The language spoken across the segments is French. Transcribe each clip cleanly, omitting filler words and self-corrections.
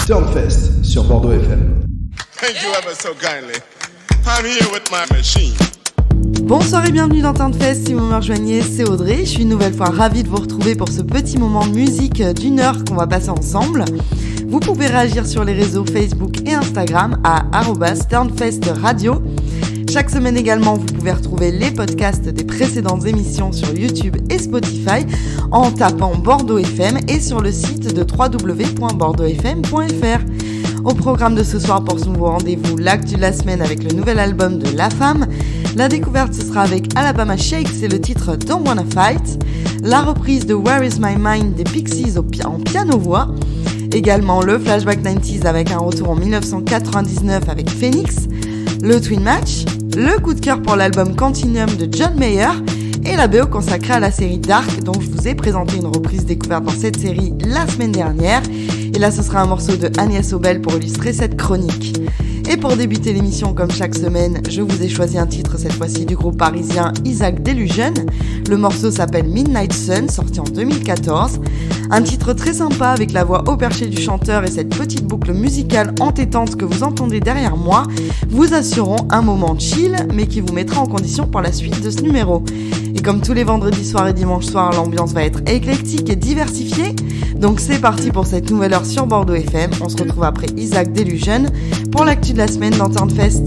Turnfest sur Bordeaux FM. Thank you ever so kindly. I'm here with my machine. Bonsoir et bienvenue dans Turnfest, si vous me rejoignez, c'est Audrey. Je suis une nouvelle fois ravie de vous retrouver pour ce petit moment de musique d'1 heure qu'on va passer ensemble. Vous pouvez réagir sur les réseaux Facebook et Instagram à @turnfestradio. Chaque semaine également, vous pouvez retrouver les podcasts des précédentes émissions sur YouTube et Spotify en tapant Bordeaux FM et sur le site de www.bordeauxfm.fr. Au programme de ce soir pour ce nouveau rendez-vous, l'actu de la semaine avec le nouvel album de La Femme. La découverte, ce sera avec Alabama Shakes et le titre Don't Wanna Fight. La reprise de Where Is My Mind des Pixies en piano-voix. Également le Flashback 90s avec un retour en 1999 avec Phoenix. Le Twin Match. Le coup de cœur pour l'album Continuum de John Mayer. Et la BO consacrée à la série Dark, dont je vous ai présenté une reprise découverte dans cette série la semaine dernière. Et là, ce sera un morceau de Agnès Obel pour illustrer cette chronique. Et pour débuter l'émission, comme chaque semaine, je vous ai choisi un titre, cette fois-ci du groupe parisien Isaac Delusion. Le morceau s'appelle Midnight Sun, sorti en 2014. Un titre très sympa avec la voix haut perché du chanteur et cette petite boucle musicale entêtante que vous entendez derrière moi, vous assureront un moment chill, mais qui vous mettra en condition pour la suite de ce numéro. Et comme tous les vendredis soirs et dimanches soirs, l'ambiance va être éclectique et diversifiée. Donc c'est parti pour cette nouvelle heure sur Bordeaux FM. On se retrouve après Isaac Delusion pour l'actu de la semaine dans Turnfest.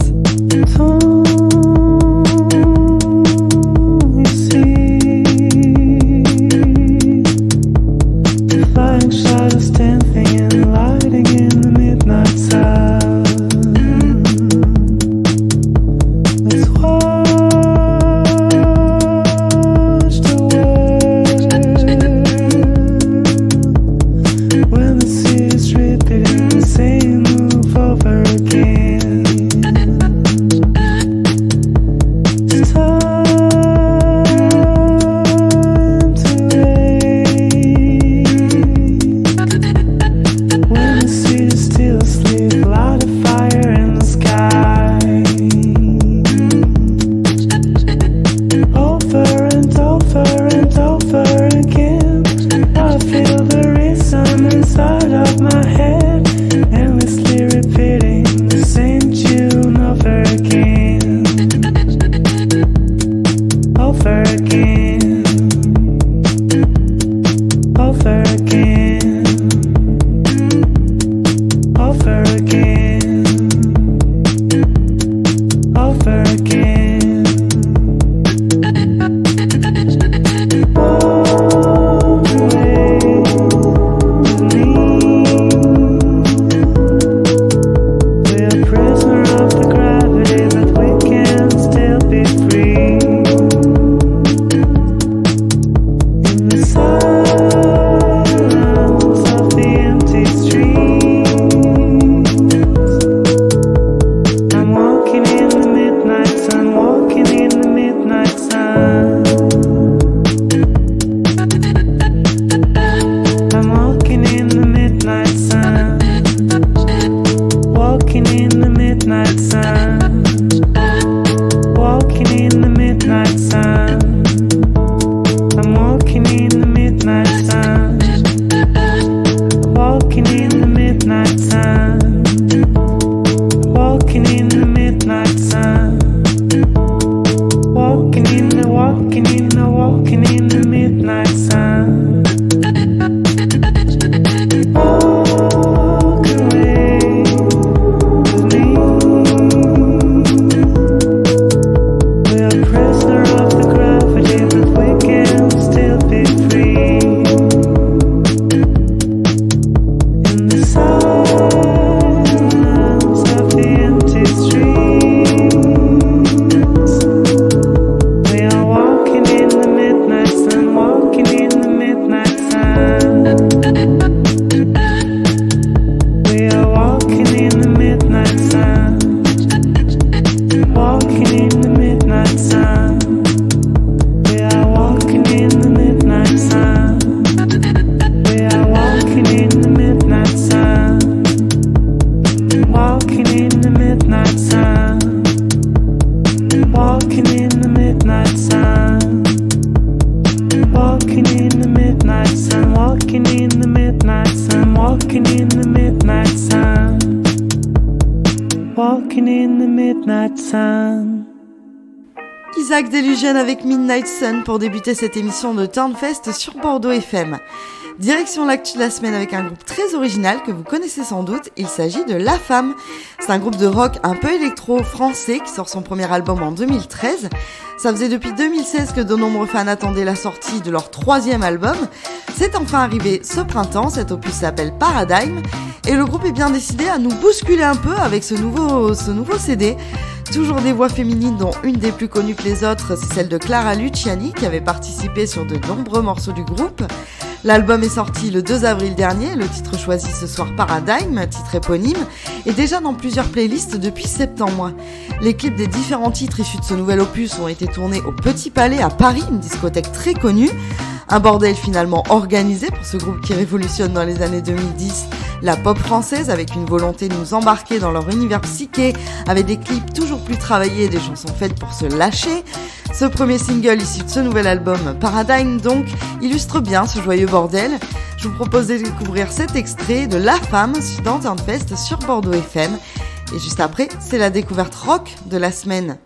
Midnight Sun. Isaac Delusion avec Midnight Sun pour débuter cette émission de Turnfest sur Bordeaux FM. Direction l'actu de la semaine avec un groupe très original que vous connaissez sans doute, il s'agit de La Fame. C'est un groupe de rock un peu électro français qui sort son premier album en 2013. Ça faisait depuis 2016 que de nombreux fans attendaient la sortie de leur troisième album. C'est enfin arrivé ce printemps, cet opus s'appelle Paradigm et le groupe est bien décidé à nous bousculer un peu avec ce nouveau CD. Toujours des voix féminines dont une des plus connues que les autres, c'est celle de Clara Luciani qui avait participé sur de nombreux morceaux du groupe. L'album est sorti le 2 avril dernier, le titre choisi ce soir Paradigm, titre éponyme, est déjà dans plusieurs playlists depuis septembre. Les clips des différents titres issus de ce nouvel opus ont été tournés au Petit Palais à Paris, une discothèque très connue. Un bordel finalement organisé pour ce groupe qui révolutionne dans les années 2010 la pop française avec une volonté de nous embarquer dans leur univers psyché avec des clips toujours plus travaillés et des chansons faites pour se lâcher. Ce premier single issu de ce nouvel album, Paradigm donc, illustre bien ce joyeux bordel. Je vous propose de découvrir cet extrait de La Fame dans Turnfest sur Bordeaux FM. Et juste après, c'est la découverte rock de la semaine.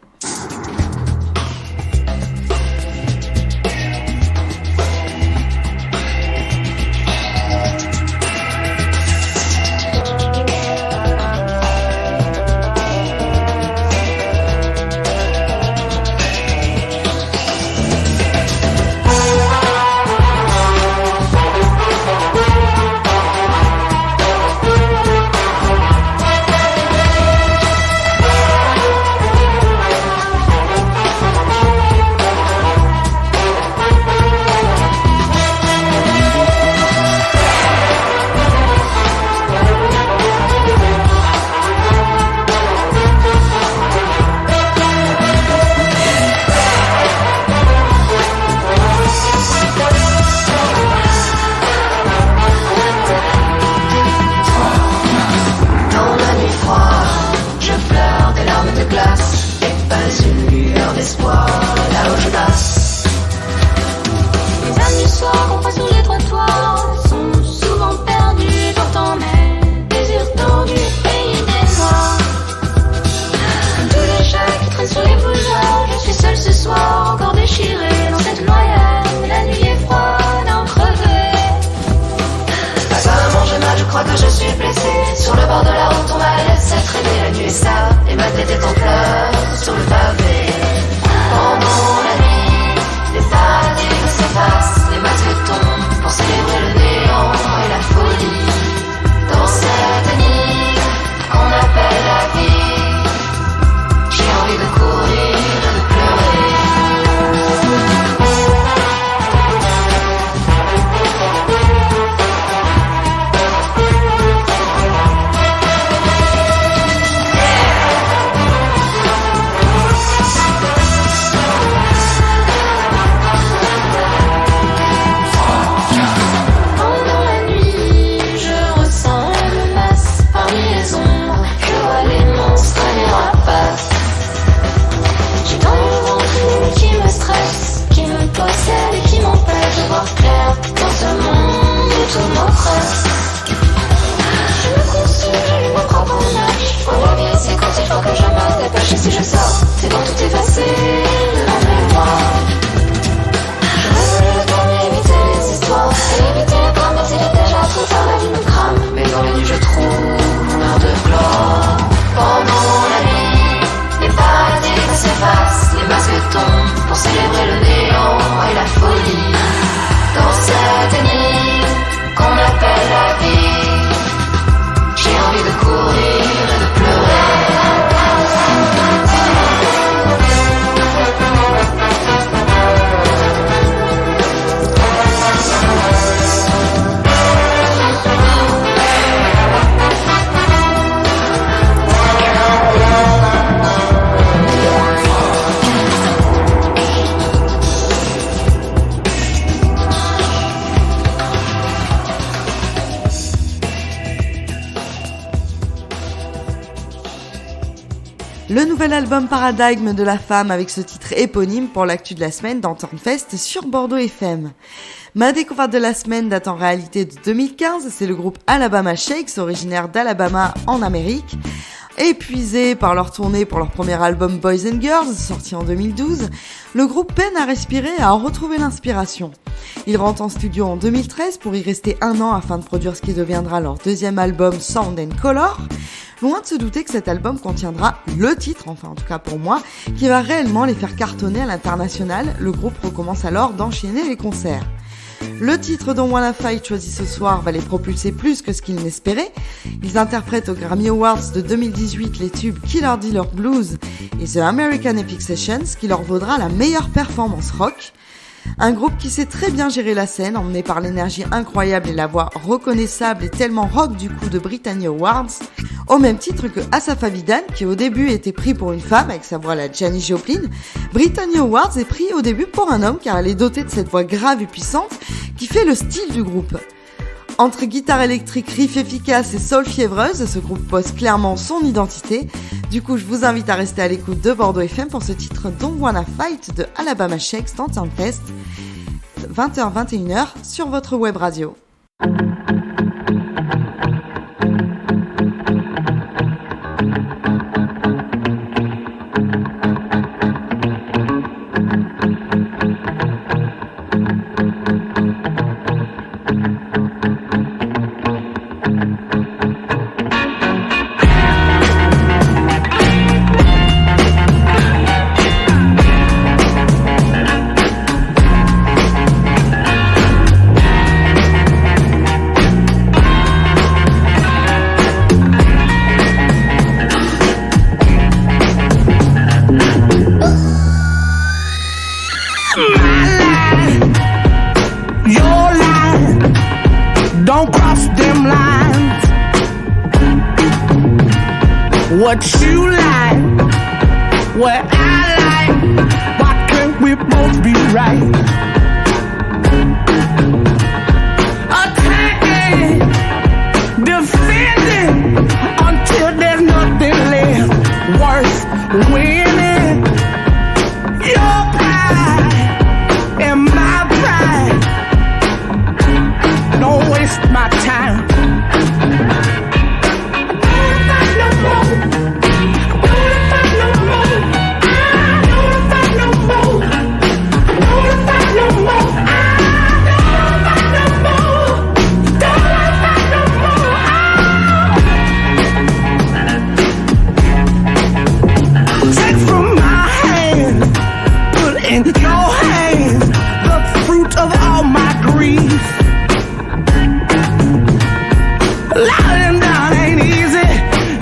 Le nouvel album Paradigm de La Fame avec ce titre éponyme pour l'actu de la semaine dans Turnfest sur Bordeaux FM. Ma découverte de la semaine date en réalité de 2015, c'est le groupe Alabama Shakes, originaire d'Alabama en Amérique. épuisé par leur tournée pour leur premier album Boys and Girls, sorti en 2012, le groupe peine à respirer et à en retrouver l'inspiration. Ils rentrent en studio en 2013 pour y rester 1 an afin de produire ce qui deviendra leur deuxième album Sound and Color. Loin de se douter que cet album contiendra le titre, enfin en tout cas pour moi, qui va réellement les faire cartonner à l'international. Le groupe recommence alors d'enchaîner les concerts. Le titre Don't Wanna Fight choisi ce soir va les propulser plus que ce qu'ils n'espéraient. Ils interprètent aux Grammy Awards de 2018 les tubes Killer Dealer Blues et The American Epic Sessions, qui leur vaudra la meilleure performance rock. Un groupe qui sait très bien gérer la scène, emmené par l'énergie incroyable et la voix reconnaissable et tellement rock du coup de Brittany Awards, au même titre que Asaf Avidan, qui au début était pris pour une femme avec sa voix à la Janis Joplin. Brittany Awards est pris au début pour un homme car elle est dotée de cette voix grave et puissante qui fait le style du groupe. Entre guitare électrique, riff efficace et soul fiévreuse, ce groupe pose clairement son identité. Du coup, je vous invite à rester à l'écoute de Bordeaux FM pour ce titre Don't Wanna Fight de Alabama Shakes dans Soundfest, 20h-21h sur votre web radio. What you like, what I like, why can't we both be right? Attacking, defending, until there's nothing left worth winning. Your pride and my pride, don't waste my time.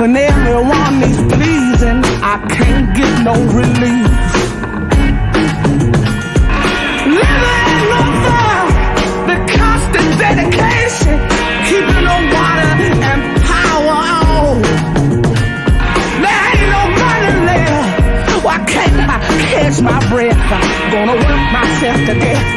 And everyone is pleasing, I can't get no relief. Living in no fire, the constant dedication, keeping the water and power on. There ain't no money there, why can't I catch my breath? I'm gonna work myself to death.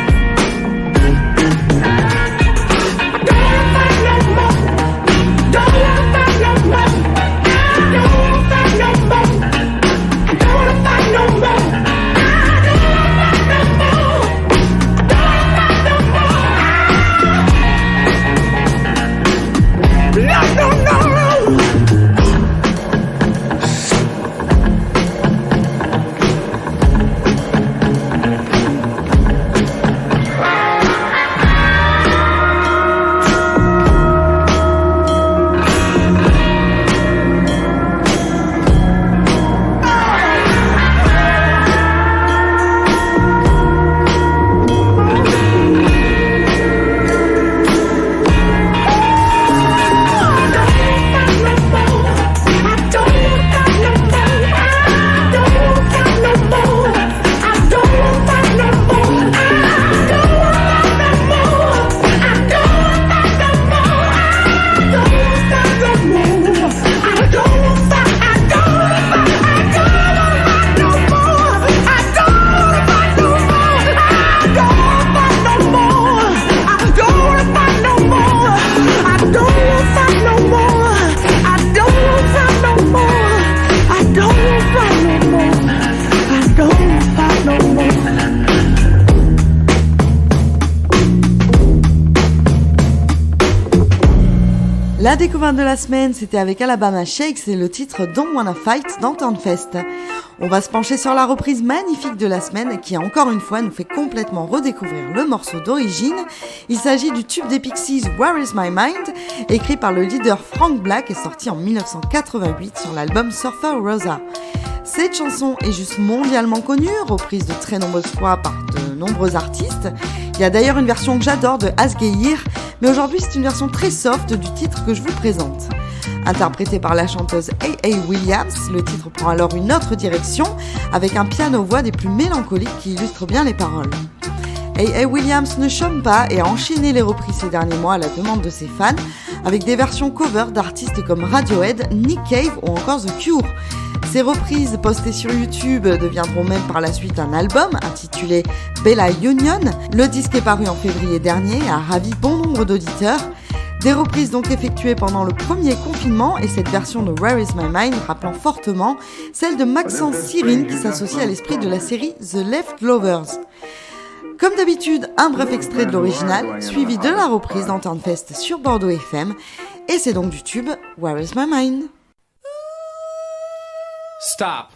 La découverte de la semaine, c'était avec Alabama Shakes et le titre Don't Wanna Fight dans Turnfest. On va se pencher sur la reprise magnifique de la semaine qui, encore une fois, nous fait complètement redécouvrir le morceau d'origine. Il s'agit du tube des Pixies Where Is My Mind, écrit par le leader Frank Black et sorti en 1988 sur l'album Surfer Rosa. Cette chanson est juste mondialement connue, reprise de très nombreuses fois par de nombreux artistes. Il y a d'ailleurs une version que j'adore de Asgeir, mais aujourd'hui c'est une version très soft du titre que je vous présente. Interprété par la chanteuse A.A. Williams, le titre prend alors une autre direction, avec un piano-voix des plus mélancoliques qui illustre bien les paroles. A.A. Williams ne chôme pas et a enchaîné les reprises ces derniers mois à la demande de ses fans, avec des versions cover d'artistes comme Radiohead, Nick Cave ou encore The Cure. Ces reprises postées sur YouTube deviendront même par la suite un album intitulé Bella Union. Le disque est paru en février dernier et a ravi bon nombre d'auditeurs. Des reprises donc effectuées pendant le premier confinement et cette version de Where Is My Mind rappelant fortement celle de Maxence Sirine qui s'associe à l'esprit de la série The Leftovers. Comme d'habitude, un bref extrait de l'original, suivi de la reprise dans Turnfest sur Bordeaux FM, et c'est donc du tube Where Is My Mind. Stop.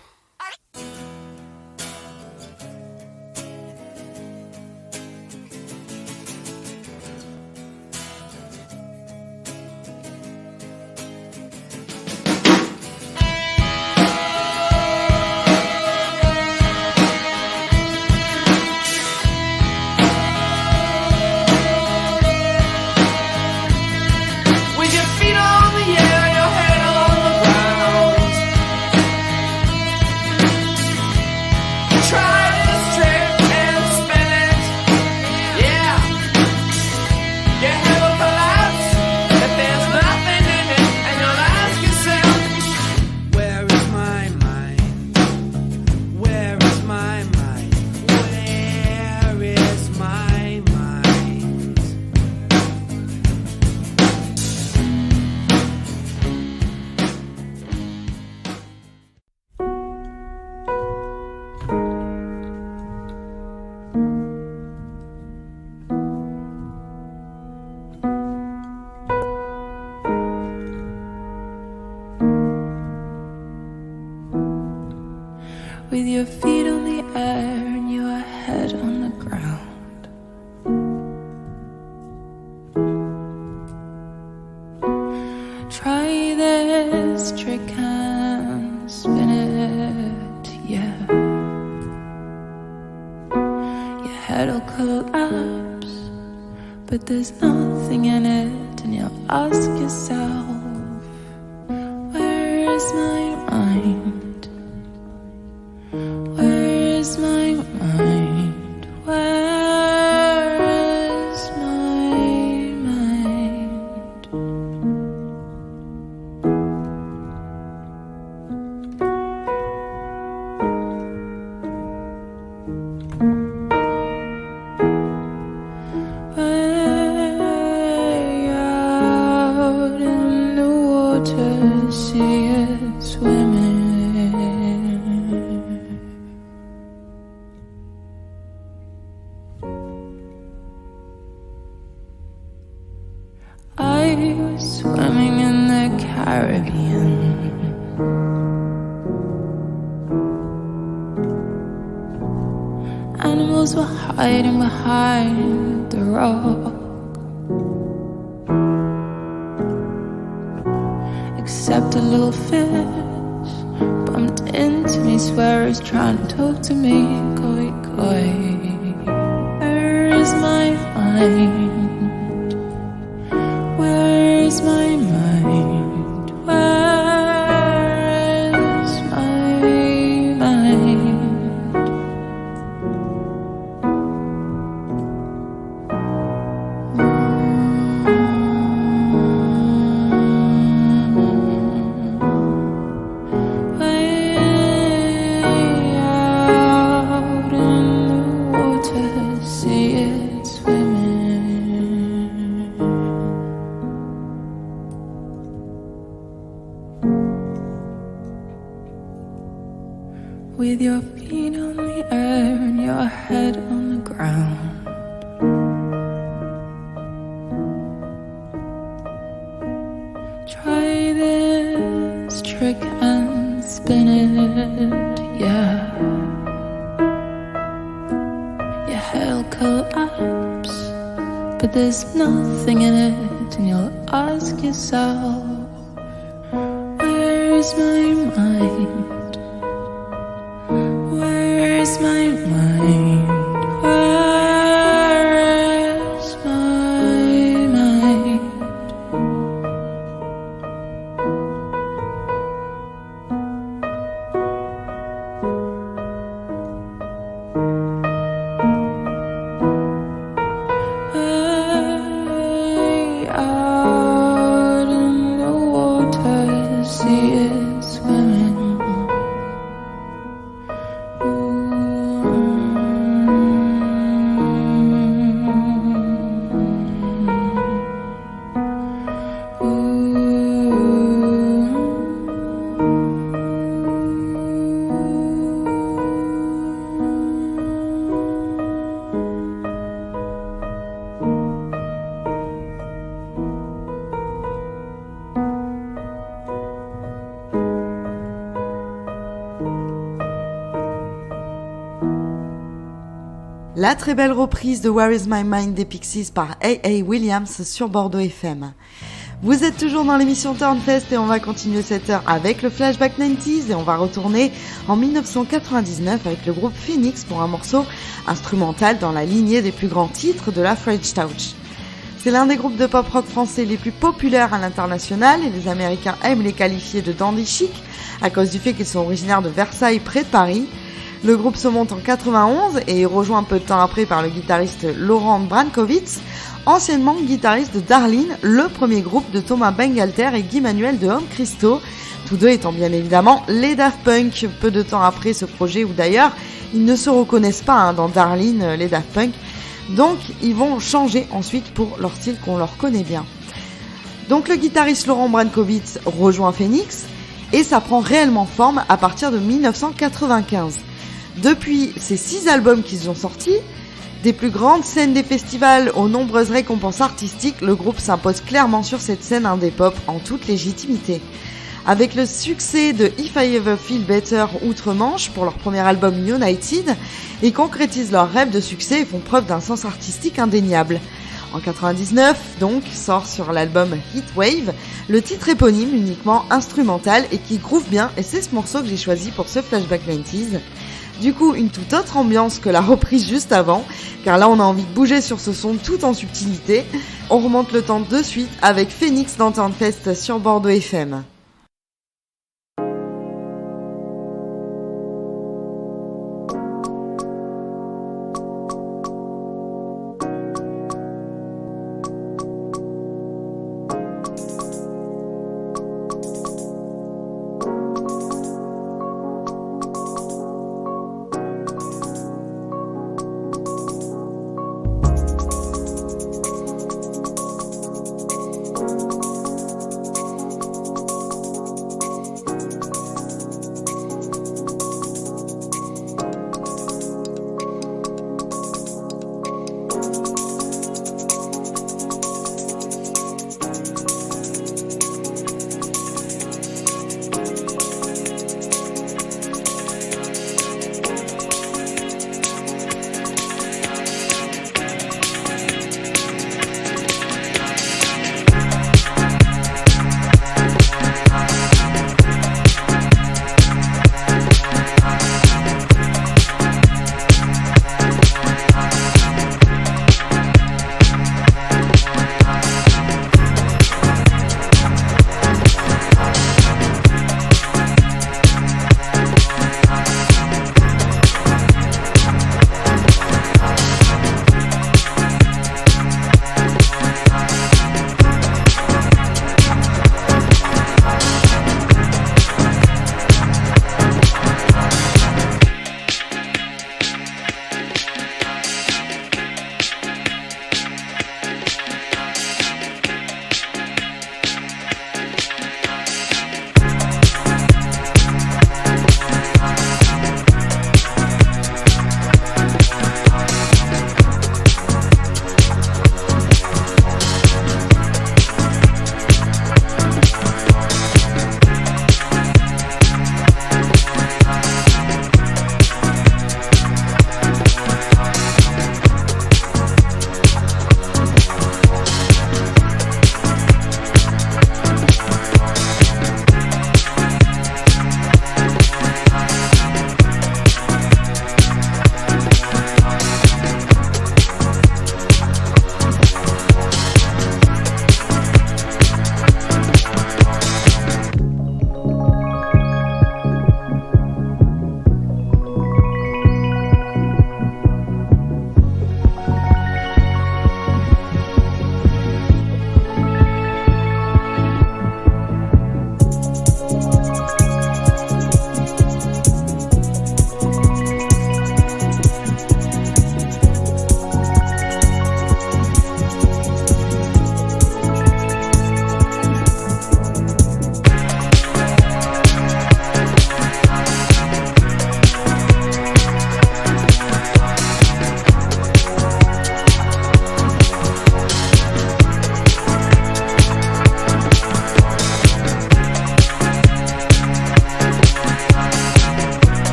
With your feet on the air, your head on the ground. Try this trick and spin it. Yeah. Your head will collapse if there's nothing in it, and you'll ask yourself, where is my mind? Where is my mind? Where is my mind? With your feet on the air and your head on the ground. Try this trick and spin it, yeah. Your head'll collapse, but there's nothing in it, and you'll ask yourself, where is my mind? Where is my mind? Where is my mind? Way out in the water, see it swimming. I was swimming in the Caribbean. Animals were hiding behind the rock. Except a little fish bumped into me, swear he's trying to talk to me. Koi, koi. Where is my mind? Where is my mind? Where is my mind? Way out in the water, see it swimming. With your feet on the air and your head on the ground. Try this trick and spin it, yeah. Your head'll collapse, but there's nothing in it, and you'll ask yourself, where's my mind? Where's my mind? Where is my mind? Way out in the water, see it swimming. La très belle reprise de Where Is My Mind des Pixies par A.A. Williams sur Bordeaux FM. Vous êtes toujours dans l'émission Turnfest et on va continuer cette heure avec le Flashback 90s et on va retourner en 1999 avec le groupe Phoenix pour un morceau instrumental dans la lignée des plus grands titres de la French Touch. C'est l'un des groupes de pop rock français les plus populaires à l'international et les Américains aiment les qualifier de dandy chic à cause du fait qu'ils sont originaires de Versailles près de Paris. Le groupe se monte en 91 et est rejoint un peu de temps après par le guitariste Laurent Brankovitz, anciennement guitariste de Darlene, le premier groupe de Thomas Bangalter et Guy Manuel de Homme Christo, tous deux étant bien évidemment les Daft Punk, peu de temps après ce projet où d'ailleurs ils ne se reconnaissent pas dans Darlene, les Daft Punk, donc ils vont changer ensuite pour leur style qu'on leur connaît bien. Donc le guitariste Laurent Brankovitz rejoint Phoenix et ça prend réellement forme à partir de 1995. Depuis ces 6 albums qu'ils ont sortis, des plus grandes scènes des festivals aux nombreuses récompenses artistiques, le groupe s'impose clairement sur cette scène indé pop en toute légitimité. Avec le succès de If I Ever Feel Better outre-Manche pour leur premier album United, ils concrétisent leur rêve de succès et font preuve d'un sens artistique indéniable. En 99, donc, sort sur l'album Heatwave, le titre éponyme uniquement instrumental et qui groove bien, et c'est ce morceau que j'ai choisi pour ce Flashback 90s. Du coup, une toute autre ambiance que la reprise juste avant, car là on a envie de bouger sur ce son tout en subtilité. On remonte le temps de suite avec Phoenix dans Turnfest sur Bordeaux FM.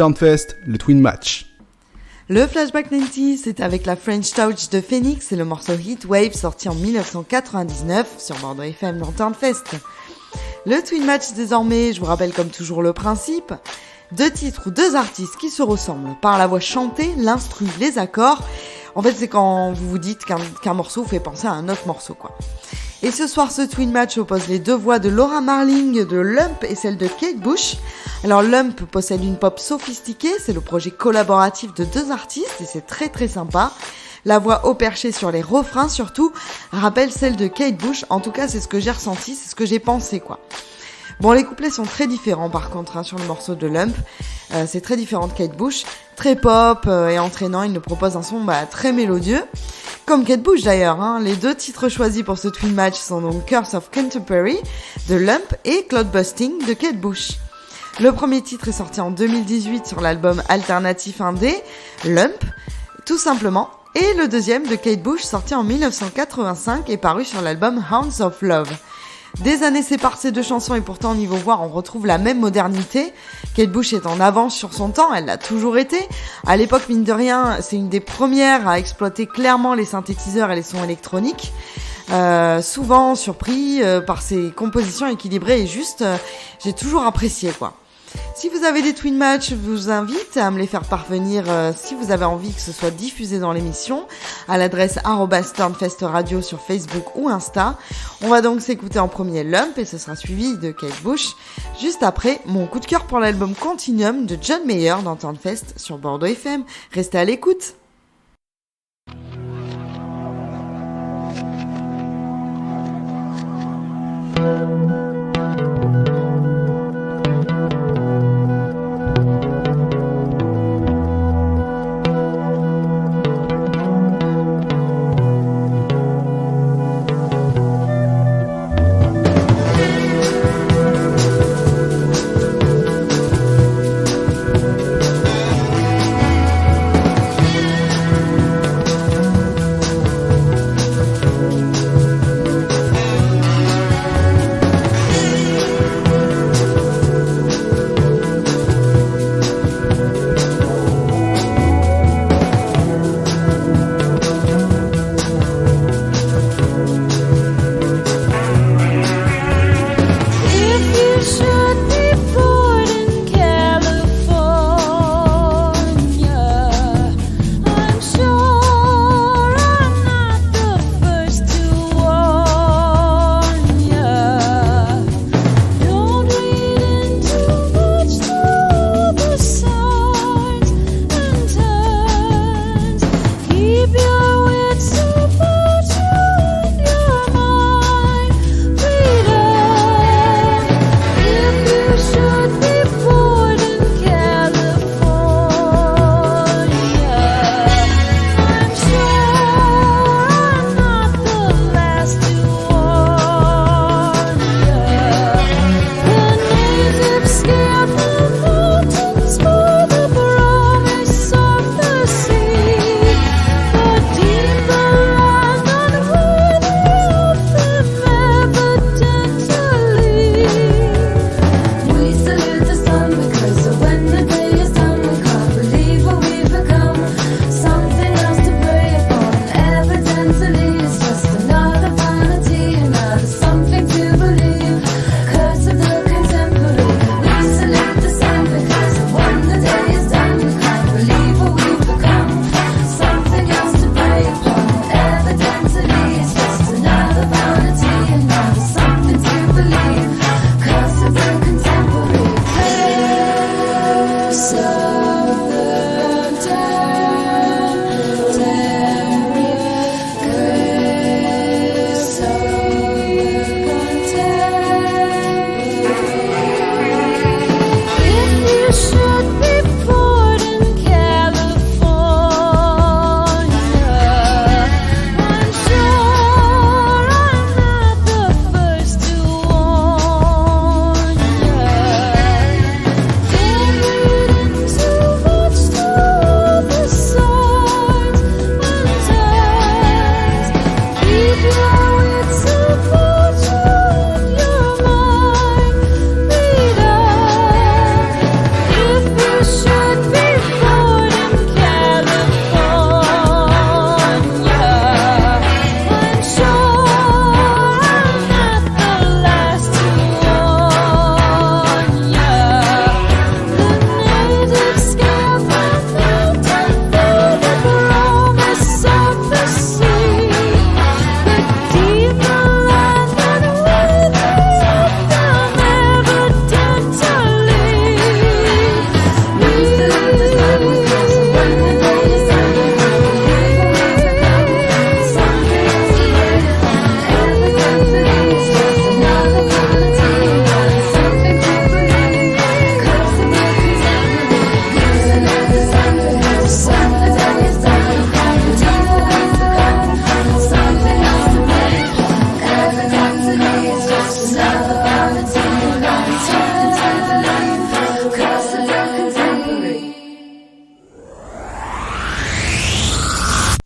Turnfest, le Twin Match. Le Flashback 90, c'est avec la French Touch de Phoenix et le morceau Heat Wave sorti en 1999 sur Bordeaux FM dans Turnfest. Le Twin Match désormais, je vous rappelle comme toujours le principe, 2 titres ou 2 artistes qui se ressemblent par la voix chantée, l'instru, les accords. En fait, c'est quand vous vous dites qu'un morceau fait penser à un autre morceau, quoi. Et ce soir, ce Twin Match oppose les 2 voix de Laura Marling de Lump et celle de Kate Bush. Alors Lump possède une pop sophistiquée, c'est le projet collaboratif de 2 artistes et c'est très très sympa. La voix haut perchée sur les refrains surtout rappelle celle de Kate Bush, en tout cas c'est ce que j'ai ressenti, c'est ce que j'ai pensé quoi. Bon, les couplets sont très différents par contre sur le morceau de Lump, c'est très différent de Kate Bush, très pop et entraînant, il nous propose un son très mélodieux. Comme Kate Bush d'ailleurs, les 2 titres choisis pour ce Twin Match sont donc Curse of Canterbury de Lump et Cloudbusting de Kate Bush. Le premier titre est sorti en 2018 sur l'album alternatif indé, Lump, tout simplement, et le deuxième de Kate Bush sorti en 1985 est paru sur l'album Hounds of Love. Des années séparent ces 2 chansons et pourtant au niveau voix on retrouve la même modernité. Kate Bush est en avance sur son temps, elle l'a toujours été. À l'époque, mine de rien, c'est une des premières à exploiter clairement les synthétiseurs et les sons électroniques. Souvent surpris par ses compositions équilibrées et justes, j'ai toujours apprécié quoi. Si vous avez des Twin Match, je vous invite à me les faire parvenir si vous avez envie que ce soit diffusé dans l'émission à l'adresse @turnfestradio sur Facebook ou Insta. On va donc s'écouter en premier Lump et ce sera suivi de Kate Bush. Juste après, mon coup de cœur pour l'album Continuum de John Mayer dans Turnfest sur Bordeaux FM. Restez à l'écoute.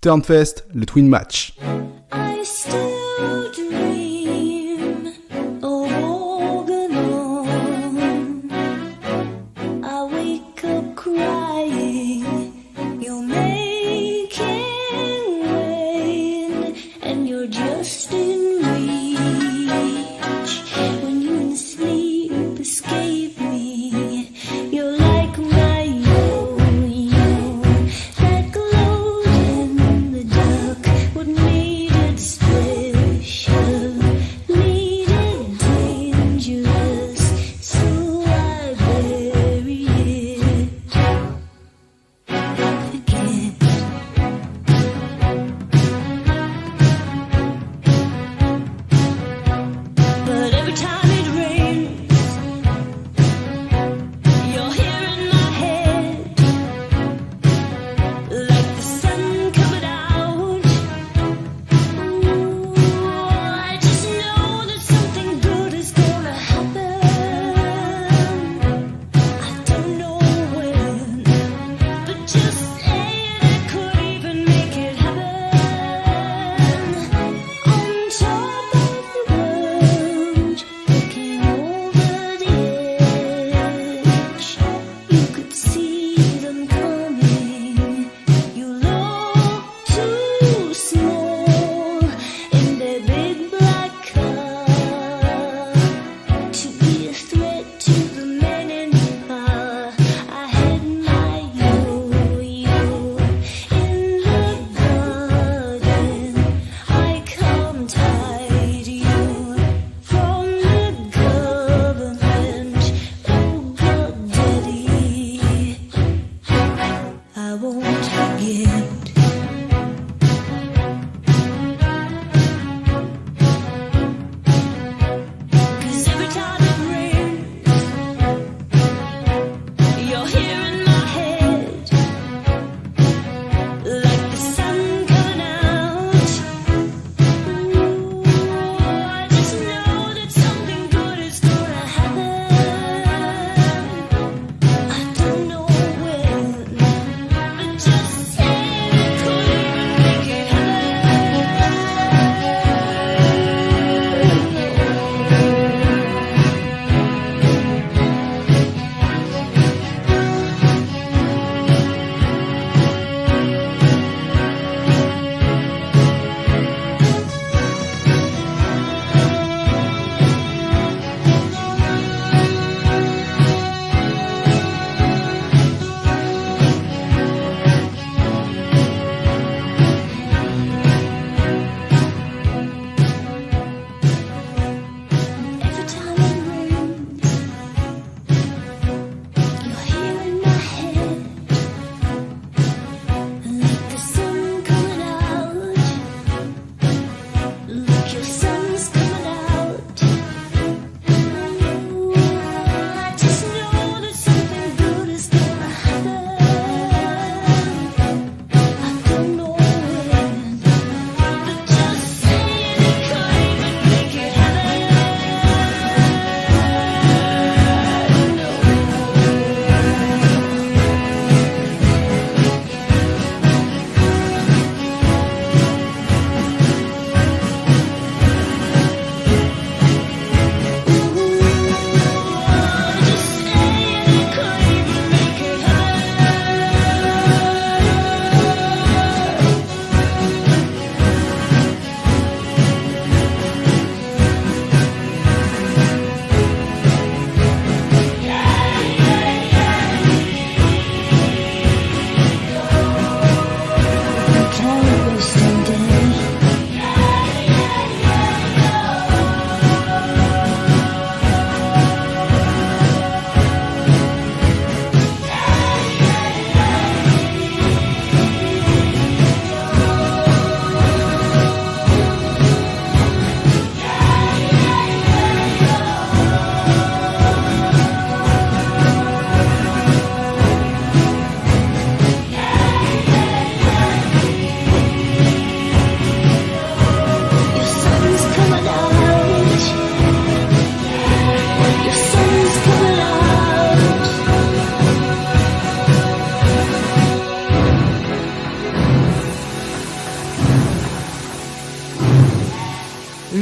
Turnfest, le Twin Match. I still dream of walking on. I wake up crying. You're making rain, and you're just in reach. When you sleep, escape me. You're like my yo-yo, that glowed in the dark. What made it spread?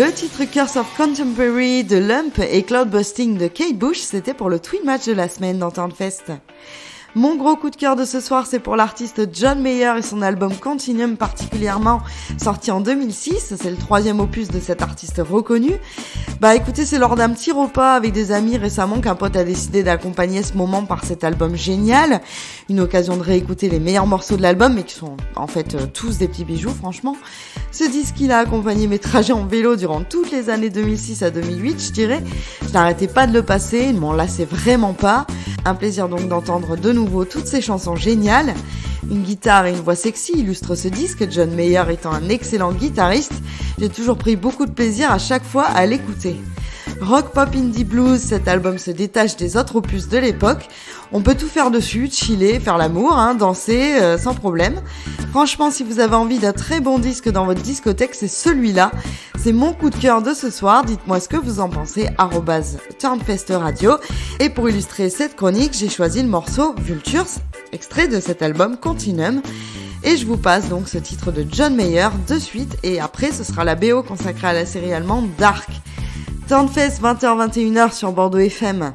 Le titre Curse of Contemporary de Lump et Cloudbusting de Kate Bush, c'était pour le Twin Match de la semaine dans Turnfest. Mon gros coup de cœur de ce soir, c'est pour l'artiste John Mayer et son album Continuum particulièrement, sorti en 2006. C'est le 3e opus de cet artiste reconnu. Écoutez, c'est lors d'un petit repas avec des amis récemment qu'un pote a décidé d'accompagner ce moment par cet album génial. Une occasion de réécouter les meilleurs morceaux de l'album, mais qui sont en fait tous des petits bijoux, franchement. Ce disque, il a accompagné mes trajets en vélo durant toutes les années 2006 à 2008, je dirais. Je n'arrêtais pas de le passer, il m'en lassait vraiment pas. Un plaisir donc d'entendre de nouveau toutes ces chansons géniales. Une guitare et une voix sexy illustrent ce disque, John Mayer étant un excellent guitariste. J'ai toujours pris beaucoup de plaisir à chaque fois à l'écouter. Rock, pop, indie, blues, cet album se détache des autres opus de l'époque. On peut tout faire dessus, chiller, faire l'amour, danser, sans problème. Franchement, si vous avez envie d'un très bon disque dans votre discothèque, c'est celui-là. C'est mon coup de cœur de ce soir. Dites-moi ce que vous en pensez, @turnfestradio. Et pour illustrer cette chronique, j'ai choisi le morceau Vultures, extrait de cet album Continuum. Et je vous passe donc ce titre de John Mayer de suite. Et après, ce sera la BO consacrée à la série allemande Dark. Turnfest 20h-21h sur Bordeaux FM.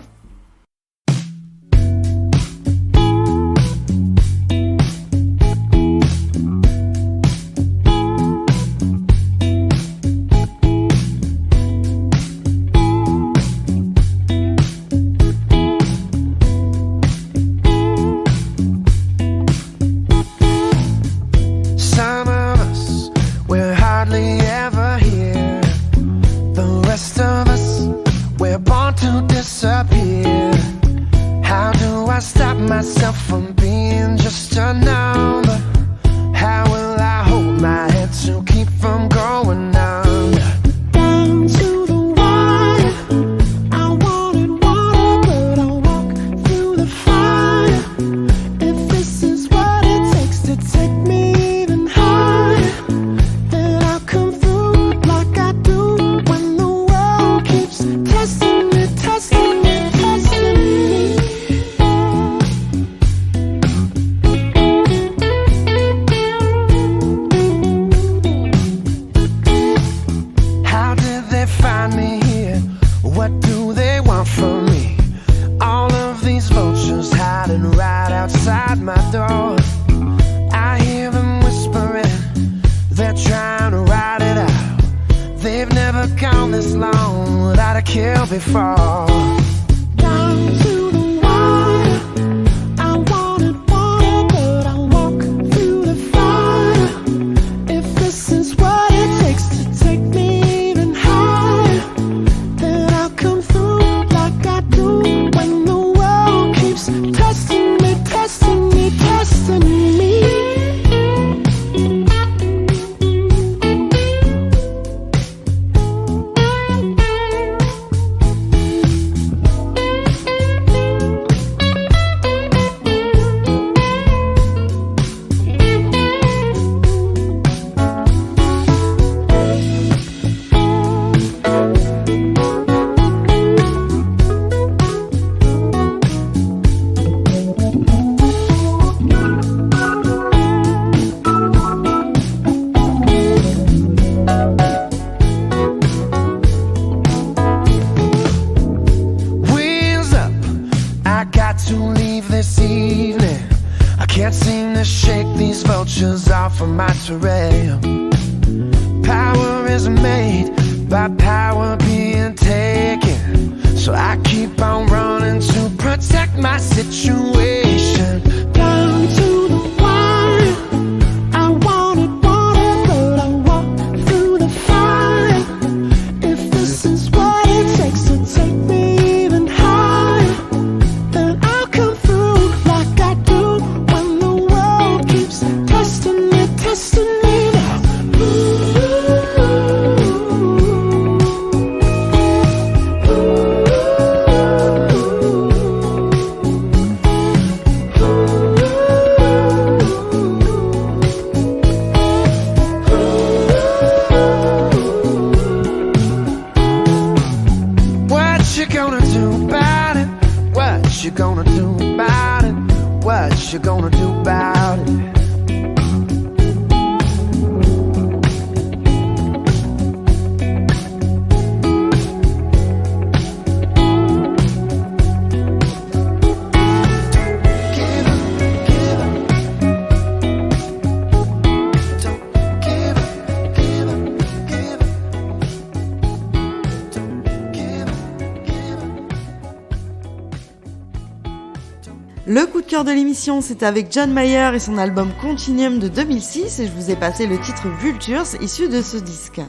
de cœur de l'émission, c'était avec John Mayer et son album Continuum de 2006 et je vous ai passé le titre Vultures issu de ce disque.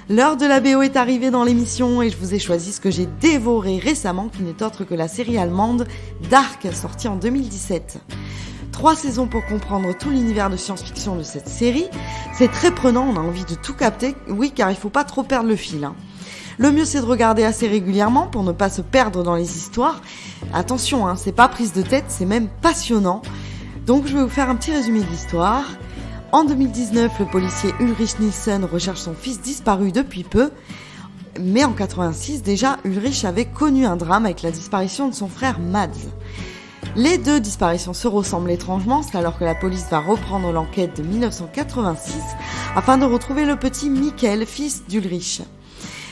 L'heure de la BO est arrivée dans l'émission et je vous ai choisi ce que j'ai dévoré récemment qui n'est autre que la série allemande Dark sortie en 2017. 3 saisons pour comprendre tout l'univers de science-fiction de cette série. C'est très prenant, on a envie de tout capter, oui car il faut pas trop perdre le fil. Le mieux c'est de regarder assez régulièrement pour ne pas se perdre dans les histoires. Attention, c'est pas prise de tête, c'est même passionnant. Donc je vais vous faire un petit résumé de l'histoire. En 2019, le policier Ulrich Nielsen recherche son fils disparu depuis peu. Mais en 86, déjà, Ulrich avait connu un drame avec la disparition de son frère Mads. Les 2 disparitions se ressemblent étrangement, c'est alors que la police va reprendre l'enquête de 1986 afin de retrouver le petit Michael, fils d'Ulrich.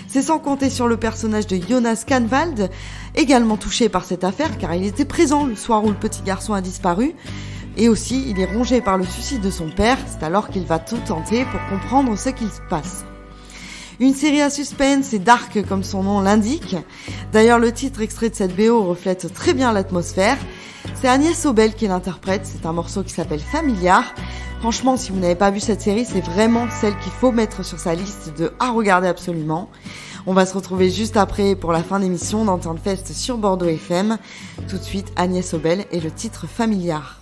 C'est sans compter sur le personnage de Jonas Kahnwald, également touché par cette affaire car il était présent le soir où le petit garçon a disparu. Et aussi, il est rongé par le suicide de son père, c'est alors qu'il va tout tenter pour comprendre ce qu'il se passe. Une série à suspense et dark comme son nom l'indique. D'ailleurs, le titre extrait de cette BO reflète très bien l'atmosphère. C'est Agnès Obel qui l'interprète, c'est un morceau qui s'appelle Familiar. Franchement, si vous n'avez pas vu cette série, c'est vraiment celle qu'il faut mettre sur sa liste de à regarder absolument. On va se retrouver juste après pour la fin d'émission dans Turnfest sur Bordeaux FM. Tout de suite, Agnès Obel et le titre Familiar.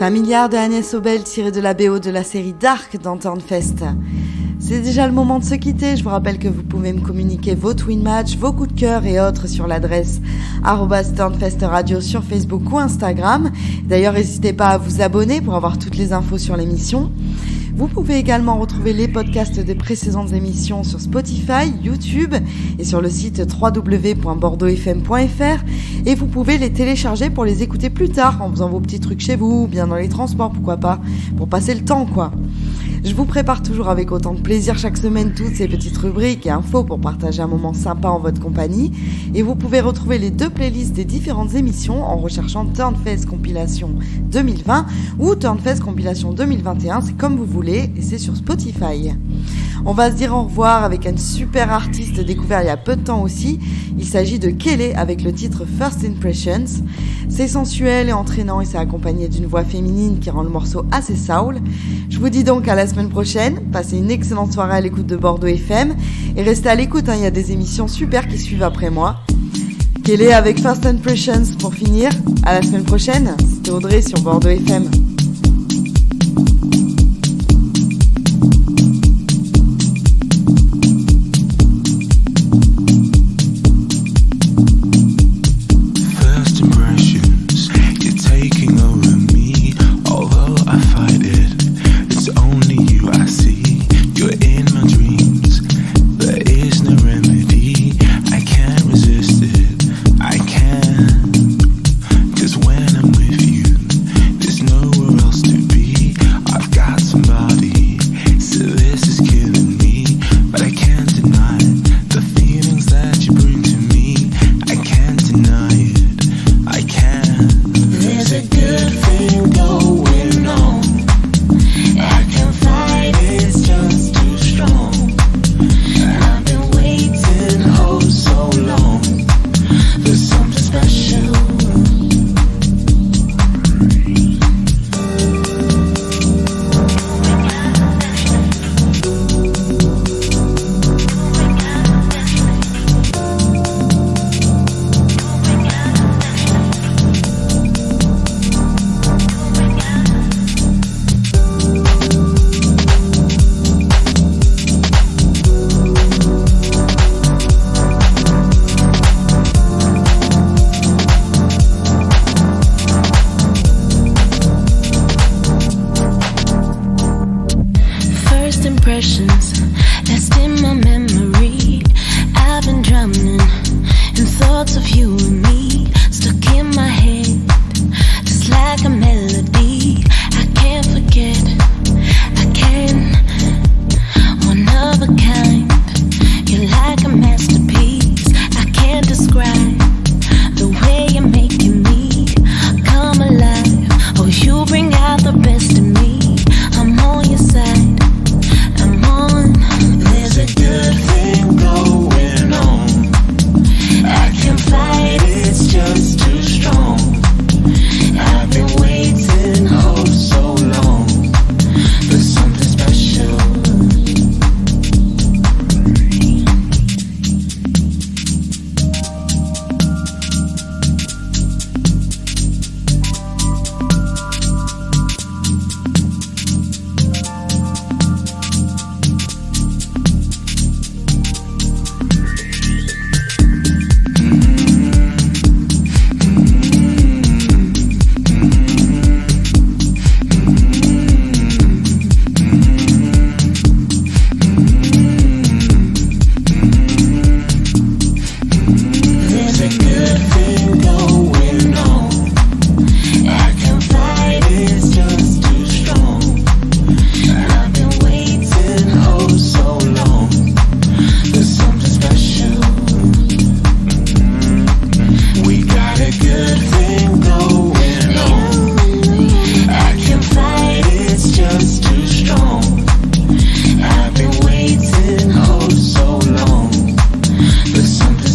Familiar de Agnès Obel tiré de la BO de la série Dark dans Turnfest. C'est déjà le moment de se quitter. Je vous rappelle que vous pouvez me communiquer vos Twin Match, vos coups de cœur et autres sur l'adresse @turnfestradio sur Facebook ou Instagram. D'ailleurs, n'hésitez pas à vous abonner pour avoir toutes les infos sur l'émission. Vous pouvez également retrouver les podcasts des précédentes émissions sur Spotify, YouTube et sur le site www.bordeauxfm.fr et vous pouvez les télécharger pour les écouter plus tard en faisant vos petits trucs chez vous ou bien dans les transports, pourquoi pas, pour passer le temps quoi. Je vous prépare toujours avec autant de plaisir chaque semaine toutes ces petites rubriques et infos pour partager un moment sympa en votre compagnie. Et vous pouvez retrouver les 2 playlists des différentes émissions en recherchant Turnfest Compilation 2020 ou Turnfest Compilation 2021, c'est comme vous voulez et c'est sur Spotify. On va se dire au revoir avec un super artiste découvert il y a peu de temps aussi. Il s'agit de Kelly avec le titre First Impressions. C'est sensuel et entraînant et c'est accompagné d'une voix féminine qui rend le morceau assez soul. Je vous dis donc à la semaine prochaine. Passez une excellente soirée à l'écoute de Bordeaux FM et restez à l'écoute, il y a des émissions super qui suivent après moi. Kelly avec First Impressions pour finir. À la semaine prochaine. C'était Audrey sur Bordeaux FM. Something